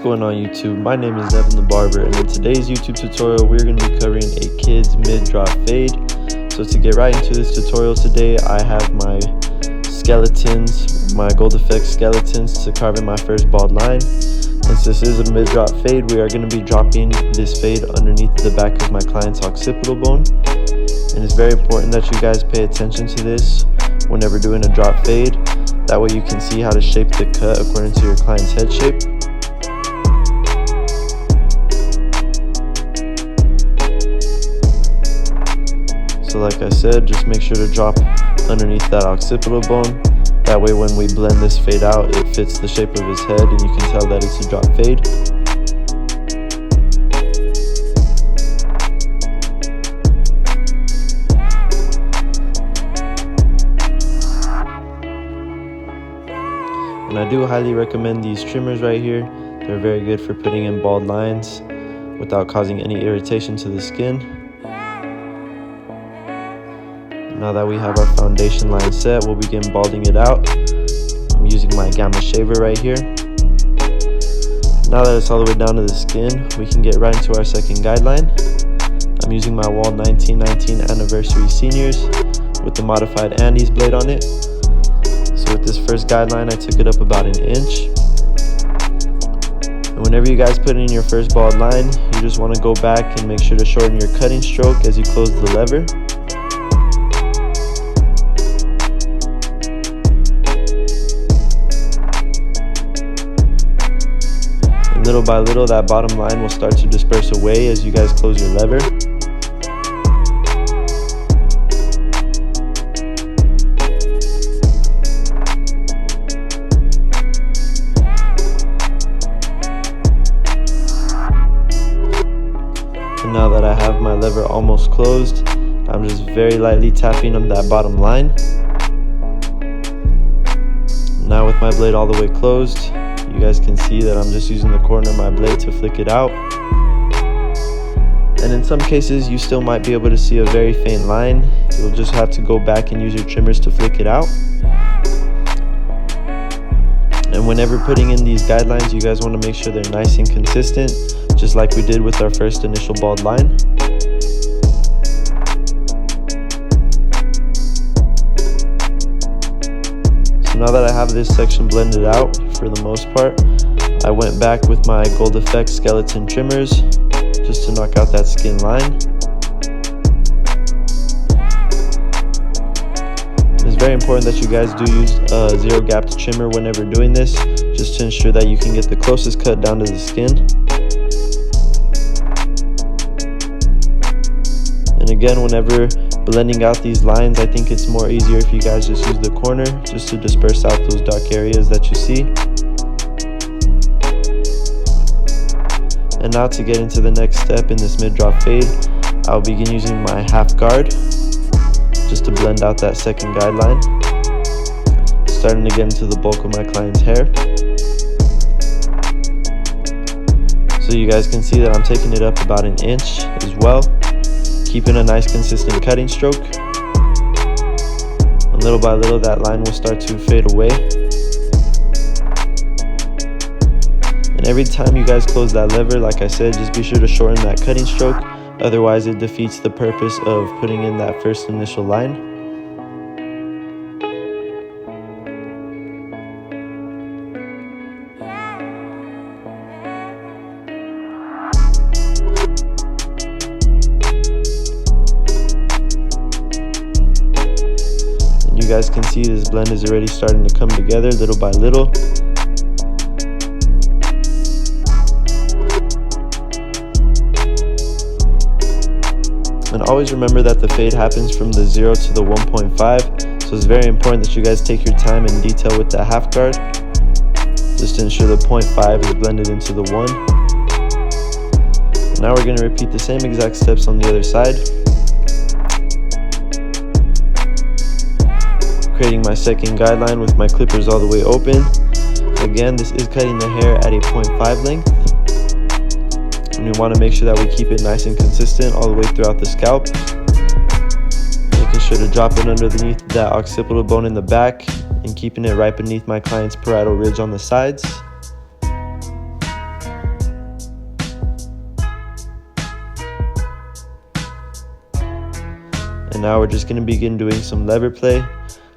What's going on YouTube? My name is Evan the Barber, and in today's YouTube tutorial we're going to be covering a kid's mid-drop fade. So to get right into this tutorial today, I have my skeletons, my gold effect skeletons to carve in my first bald line. Since this is a mid-drop fade, we are going to be dropping this fade underneath the back of my client's occipital bone. And it's very important that you guys pay attention to this whenever doing a drop fade. That way you can see how to shape the cut according to your client's head shape. So like I said, just make sure to drop underneath that occipital bone. That way when we blend this fade out, it fits the shape of his head and you can tell that it's a drop fade. And I do highly recommend these trimmers right here. They're very good for putting in bald lines without causing any irritation to the skin. Now that we have our foundation line set, we'll begin balding it out. I'm using my gamma shaver right here. Now that it's all the way down to the skin, we can get right into our second guideline. I'm using my Wahl 1919 Anniversary Seniors with the modified Andes blade on it. So with this first guideline, I took it up about 1 inch. And whenever you guys put in your first bald line, you just want to go back and make sure to shorten your cutting stroke as you close the lever. Little by little, that bottom line will start to disperse away as you guys close your lever. And now that I have my lever almost closed, I'm just very lightly tapping on that bottom line. Now with my blade all the way closed, you guys can see that I'm just using the corner of my blade to flick it out. And in some cases you still might be able to see a very faint line. You'll just have to go back and use your trimmers to flick it out. And whenever putting in these guidelines, you guys want to make sure they're nice and consistent, just like we did with our first initial bald line. Now that I have this section blended out for the most part, I went back with my gold effect skeleton trimmers just to knock out that skin line. It's very important that you guys do use a zero gapped trimmer whenever doing this, just to ensure that you can get the closest cut down to the skin. And again, whenever blending out these lines, I think it's more easier if you guys just use the corner just to disperse out those dark areas that you see. And now to get into the next step in this mid-drop fade, I'll begin using my half guard just to blend out that second guideline, starting to get into the bulk of my client's hair. So you guys can see that I'm taking it up about 1 inch as well, keeping a nice consistent cutting stroke. And little by little, that line will start to fade away. And every time you guys close that lever, like I said, just be sure to shorten that cutting stroke. Otherwise, it defeats the purpose of putting in that first initial line. You guys can see this blend is already starting to come together little by little. And always remember that the fade happens from the 0 to the 1.5, so it's very important that you guys take your time and detail with that half guard, just to ensure the 0.5 is blended into the 1. And now we're going to repeat the same exact steps on the other side. Creating my second guideline with my clippers all the way open. Again, this is cutting the hair at a 0.5 length. And we want to make sure that we keep it nice and consistent all the way throughout the scalp. Making sure to drop it underneath that occipital bone in the back and keeping it right beneath my client's parietal ridge on the sides. now we're just going to begin doing some lever play,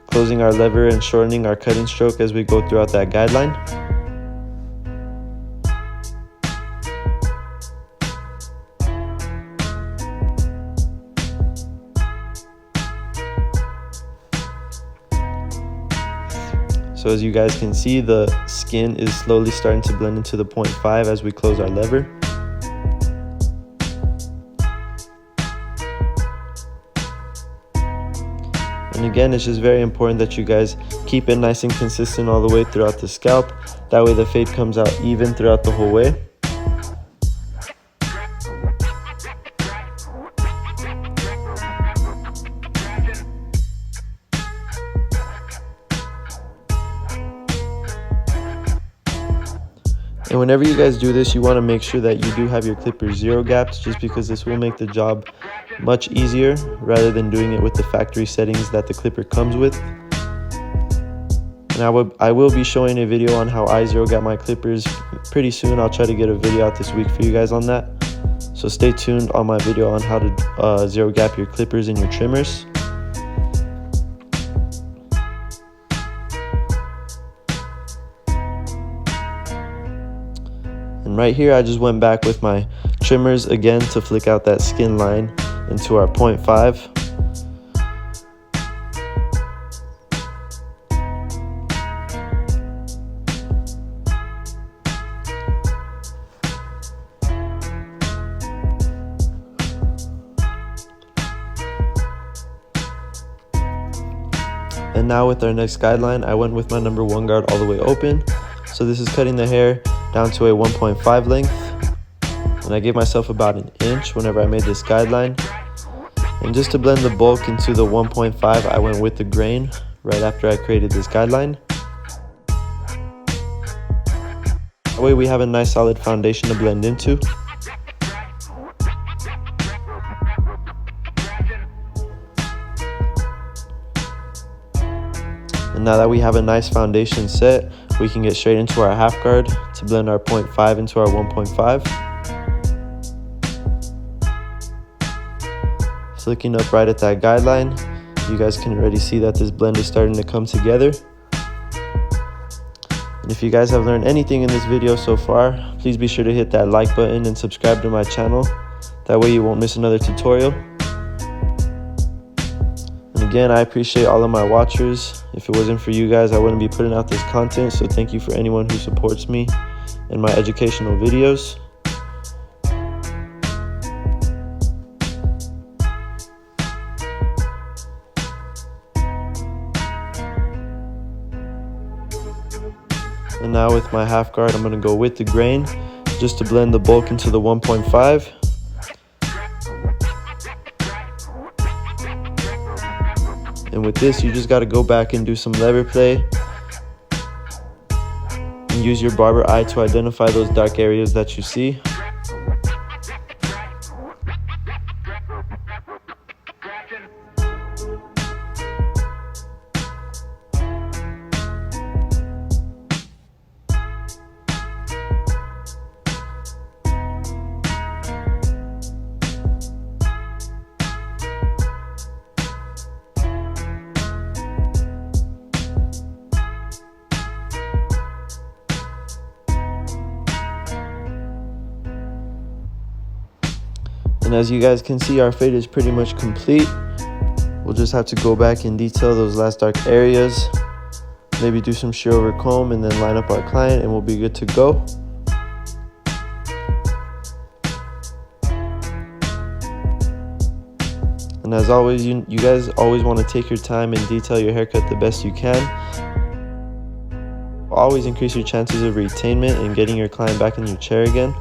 closing our lever and shortening our cutting stroke as we go throughout that guideline. So as you guys can see, the skin is slowly starting to blend into the 0.5 as we close our lever. And again, it's just very important that you guys keep it nice and consistent all the way throughout the scalp. That way the fade comes out even throughout the whole way. And whenever you guys do this, you want to make sure that you do have your clippers zero gapped, just because this will make the job much easier rather than doing it with the factory settings that the clipper comes with. And I will be showing a video on how I zero gap my clippers pretty soon. I'll try to get a video out this week for you guys on that. So stay tuned on my video on how to zero gap your clippers and your trimmers. And right here, I just went back with my trimmers again to flick out that skin line into our 0.5. And now with our next guideline, I went with my number 1 guard all the way open. So this is cutting the hair down to a 1.5 length. And I gave myself about an inch whenever I made this guideline. And just to blend the bulk into the 1.5, I went with the grain right after I created this guideline. That way we have a nice solid foundation to blend into. And now that we have a nice foundation set, we can get straight into our half guard to blend our 0.5 into our 1.5. Flicking up right at that guideline, you guys can already see that this blend is starting to come together. And if you guys have learned anything in this video so far, please be sure to hit that like button and subscribe to my channel. That way you won't miss another tutorial. And again, I appreciate all of my watchers. If it wasn't for you guys, I wouldn't be putting out this content, so thank you for anyone who supports me in my educational videos. And now with my half guard, I'm going to go with the grain just to blend the bulk into the 1.5. And with this, you just got to go back and do some lever play and use your barber eye to identify those dark areas that you see. And as you guys can see, our fade is pretty much complete. We'll just have to go back and detail those last dark areas, maybe do some shear over comb, and then line up our client, and we'll be good to go. And as always, you guys always want to take your time and detail your haircut the best you can. Always increase your chances of retainment and getting your client back in your chair again.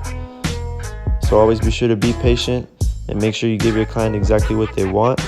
So always be sure to be patient and make sure you give your client exactly what they want.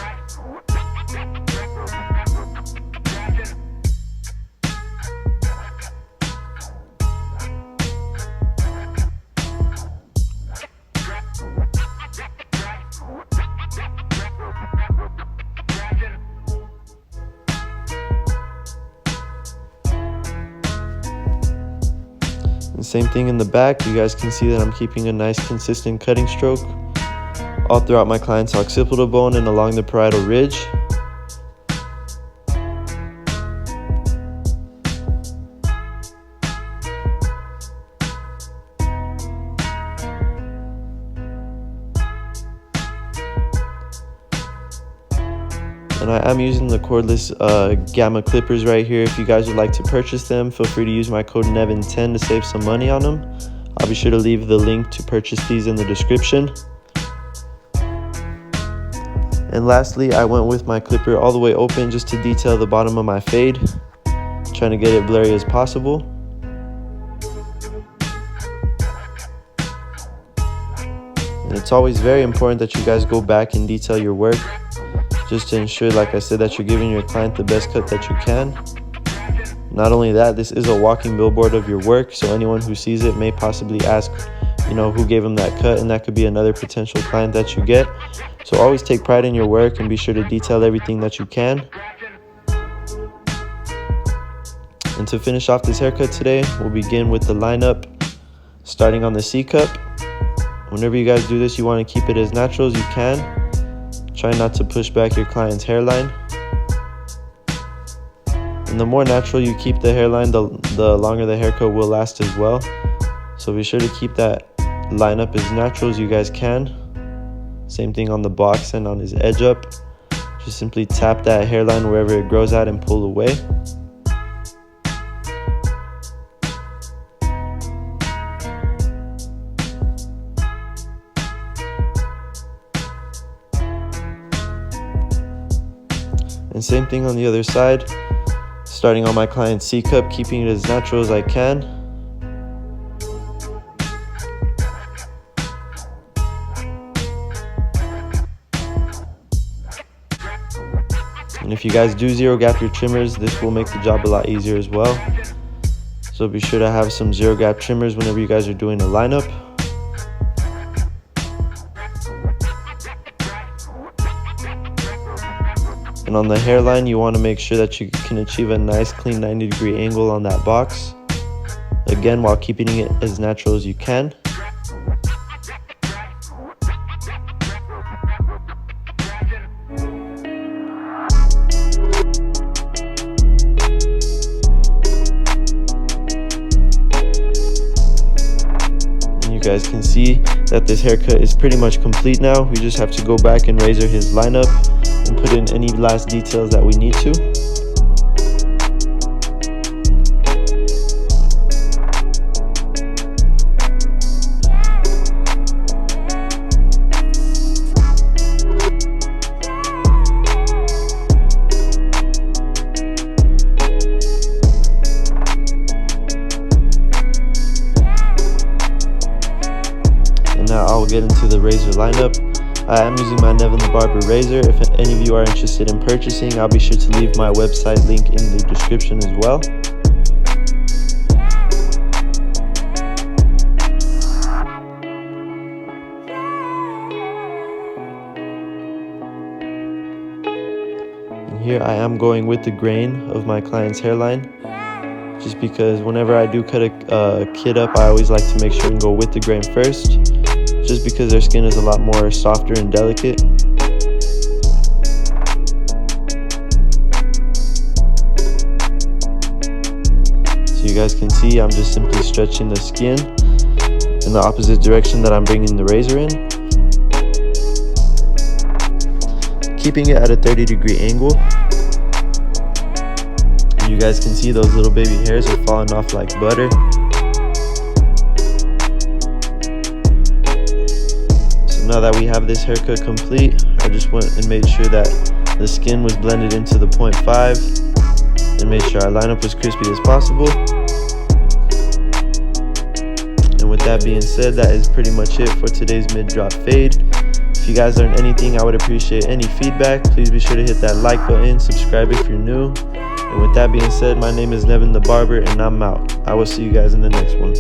And same thing in the back. You guys can see that I'm keeping a nice consistent cutting stroke. all throughout my client's occipital bone and along the parietal ridge. And I am using the cordless Gamma clippers right here. If you guys would like to purchase them, feel free to use my code NEVIN10 to save some money on them. I'll be sure to leave the link to purchase these in the description. And lastly, I went with my clipper all the way open just to detail the bottom of my fade, trying to get it blurry as possible. And it's always very important that you guys go back and detail your work, just to ensure, like I said, that you're giving your client the best cut that you can. Not only that, this is a walking billboard of your work, so anyone who sees it may possibly ask, who gave them that cut, and that could be another potential client that you get. So always take pride in your work and be sure to detail everything that you can. And to finish off this haircut today, we'll begin with the lineup, starting on the C cup. Whenever you guys do this, you want to keep it as natural as you can. Try not to push back your client's hairline. And the more natural you keep the hairline, the longer the haircut will last as well. So be sure to keep that lineup as natural as you guys can. Same thing on the box and on his edge up. Just simply tap that hairline wherever it grows at and pull away. And same thing on the other side, starting on my client's C cup, keeping it as natural as I can. And if you guys do zero gap your trimmers, this will make the job a lot easier as well. So be sure to have some zero gap trimmers whenever you guys are doing a lineup. And on the hairline, you want to make sure that you can achieve a nice clean 90-degree angle on that box. Again, while keeping it as natural as you can. And you guys can see that this haircut is pretty much complete now. We just have to go back and razor his lineup and put in any last details that we need to. And now I'll get into the razor lineup. I am using my Nevin the Barber razor. If any of you are interested in purchasing, I'll be sure to leave my website link in the description as well. And here I am going with the grain of my client's hairline, just because whenever I do cut a kid up, I always like to make sure and go with the grain first, just because their skin is a lot more softer and delicate. So you guys can see I'm just simply stretching the skin in the opposite direction that I'm bringing the razor in, keeping it at a 30-degree angle. And you guys can see those little baby hairs are falling off like butter. Now that we have this haircut complete, I just went and made sure that the skin was blended into the 0.5 and made sure our lineup was crispy as possible. And with that being said, that is pretty much it for today's mid-drop fade. If you guys learned anything, I would appreciate any feedback. Please be sure to hit that like button, subscribe if you're new. And with that being said, my name is Nevin the Barber and I'm out. I will see you guys in the next one.